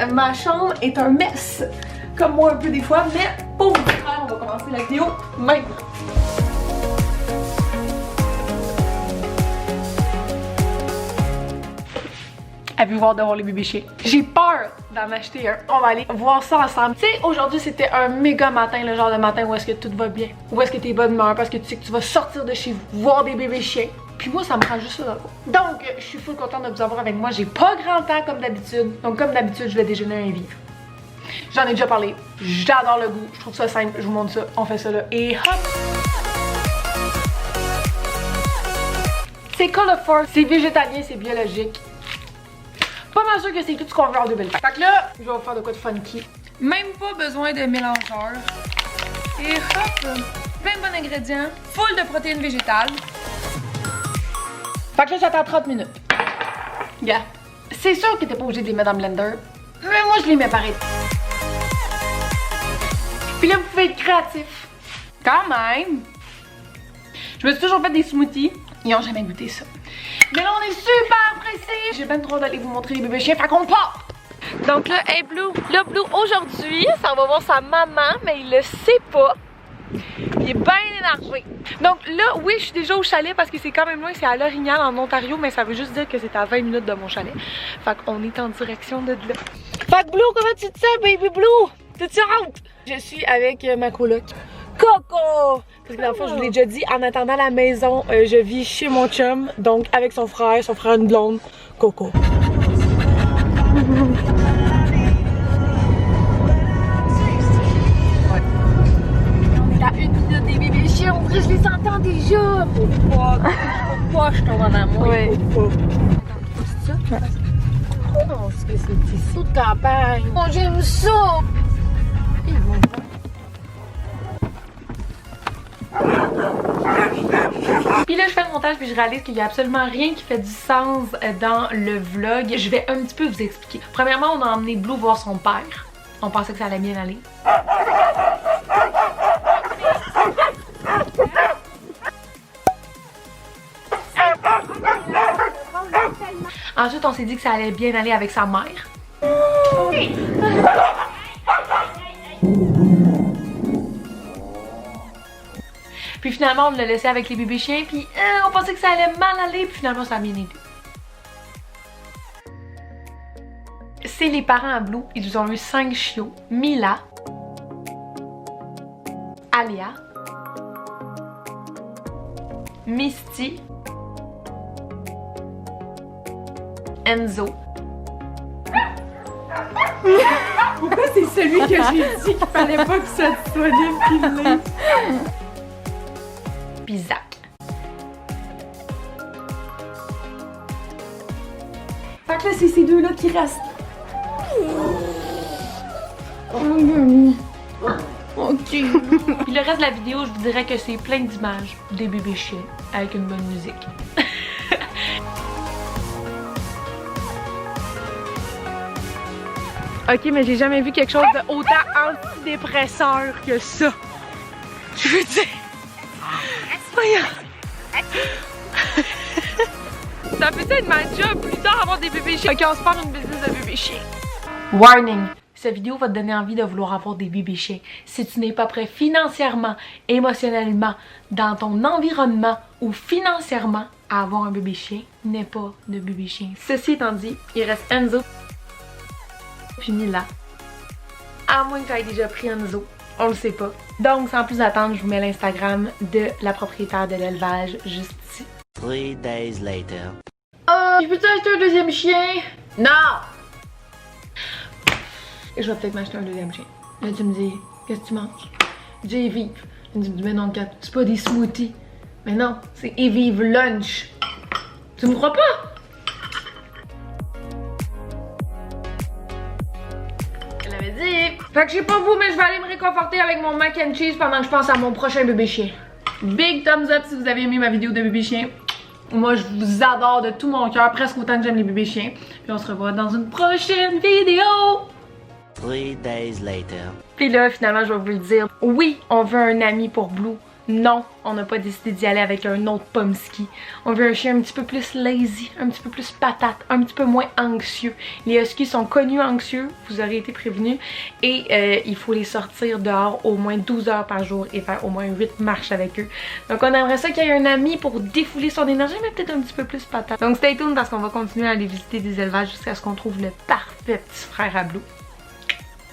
ma chambre est un mess. Comme moi un peu des fois, mais pour vous faire, on va commencer la vidéo maintenant. Avez-vous voir de voir les bébés chiens? J'ai peur d'en acheter un. On va aller voir ça ensemble. Tu sais, aujourd'hui c'était un méga matin, le genre de matin où est-ce que tout va bien. Où est-ce que t'es bonne humeur parce que tu sais que tu vas sortir de chez vous, voir des bébés chiens. Puis moi, ça me prend juste ça dans le fond. Donc, je suis full contente de vous avoir avec moi. J'ai pas grand temps comme d'habitude. Donc, comme d'habitude, je vais déjeuner un vivre. J'en ai déjà parlé. J'adore le goût. Je trouve ça simple. Je vous montre ça. On fait ça là. Et hop! C'est Colour, c'est végétalien, c'est biologique. Pas mal sûr que c'est tout ce qu'on veut en 2020. Fait que là, je vais vous faire de quoi de funky. Même pas besoin de mélangeur. Et hop! Plein de bons ingrédients. Full de protéines végétales. Fait que là, j'attends 30 minutes. Yeah. C'est sûr que t'es pas obligé de les mettre dans le blender. Mais moi, je les mets pareil. Puis là, vous pouvez être créatif. Quand même. Je me suis toujours fait des smoothies. Ils ont jamais goûté ça. Mais là, on est super pressés. J'ai bien trop d'aller vous montrer les bébés chiens. Fait qu'on part. Donc là, hey Blue. Là, Blue, aujourd'hui, ça va voir sa maman, mais il le sait pas. Il est bien énervé. Donc là, oui, je suis déjà au chalet parce que c'est quand même loin. C'est à L'Orignal, en Ontario, mais ça veut juste dire que c'est à 20 minutes de mon chalet. Fait qu'on est en direction de là. Fait que Blue, comment tu te sens, baby Blue? T'es-tu hâte? Je suis avec ma coloc. Coco! Parce que dans le fond, je vous l'ai déjà dit, en attendant la maison, je vis chez mon chum. Donc avec son frère une blonde, Coco. En vrai, je les entends déjà. Faut pas, je tombe en amour. Ouais. Faut pas. C'est ça? Oh non, c'est sous de campagne. Oh, j'aime ça. Puis là, je fais le montage puis je réalise qu'il n'y a absolument rien qui fait du sens dans le vlog. Je vais un petit peu vous expliquer. Premièrement, on a emmené Blue voir son père. On pensait que ça allait bien aller. Ensuite, on s'est dit que ça allait bien aller avec sa mère. Puis finalement, on l'a laissé avec les bébés chiens. Puis on pensait que ça allait mal aller. Puis finalement, ça a bien été. C'est les parents à Blue. Ils ont eu 5 chiots. Mila, Alia, Misty, Enzo. Pourquoi c'est celui que j'ai dit qu'il fallait pas qu'il soit disponible filmé? Puis Zach. Fait que là, c'est ces deux-là qui restent. Ok. Puis le reste de la vidéo, je vous dirais que c'est plein d'images des bébés chiens avec une bonne musique. Ok, mais j'ai jamais vu quelque chose de autant antidépresseur que ça. Je veux dire. Voyons. Ça peut être ma job plus tard avoir des bébés chiens. Ok, on se part une business de bébés chiens. Warning. Cette vidéo va te donner envie de vouloir avoir des bébés chiens. Si tu n'es pas prêt financièrement, émotionnellement, dans ton environnement ou financièrement à avoir un bébé chien, n'aie pas de bébé chien. Ceci étant dit, il reste Enzo puis Mila. À moins que tu aies déjà pris Enzo, on le sait pas. Donc sans plus attendre, je vous mets l'Instagram de la propriétaire de l'élevage juste ici. 3 days later. Oh, je peux-tu acheter un deuxième chien? Non! Et je vais peut-être m'acheter un deuxième chien. Là tu me dis, qu'est-ce que tu manges? J'ai Evive. Tu me dis, mais non, c'est pas des smoothies. Mais non, c'est Evive Lunch. Tu me crois pas? Je l'avais dit. Fait que je sais pas vous, mais je vais aller me réconforter avec mon mac and cheese pendant que je pense à mon prochain bébé chien. Big thumbs up si vous avez aimé ma vidéo de bébé chien. Moi, je vous adore de tout mon cœur, presque autant que j'aime les bébés chiens. Puis on se revoit dans une prochaine vidéo. 3 days later. Puis là, finalement, je vais vous le dire. Oui, on veut un ami pour Blue. non, on n'a pas décidé d'y aller avec un autre Pomsky. On veut un chien un petit peu plus lazy, un petit peu plus patate, un petit peu moins anxieux. Les huskies sont connus anxieux, vous aurez été prévenus, et il faut les sortir dehors au moins 12 heures par jour et faire au moins 8 marches avec eux. Donc on aimerait ça qu'il y ait un ami pour défouler son énergie, mais peut-être un petit peu plus patate. Donc stay tuned parce qu'on va continuer à aller visiter des élevages jusqu'à ce qu'on trouve le parfait petit frère à Blue.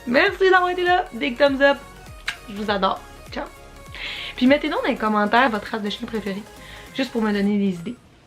Merci d'avoir été là, big thumbs up, je vous adore, ciao! Puis mettez donc dans les commentaires votre race de chien préférée, juste pour me donner des idées.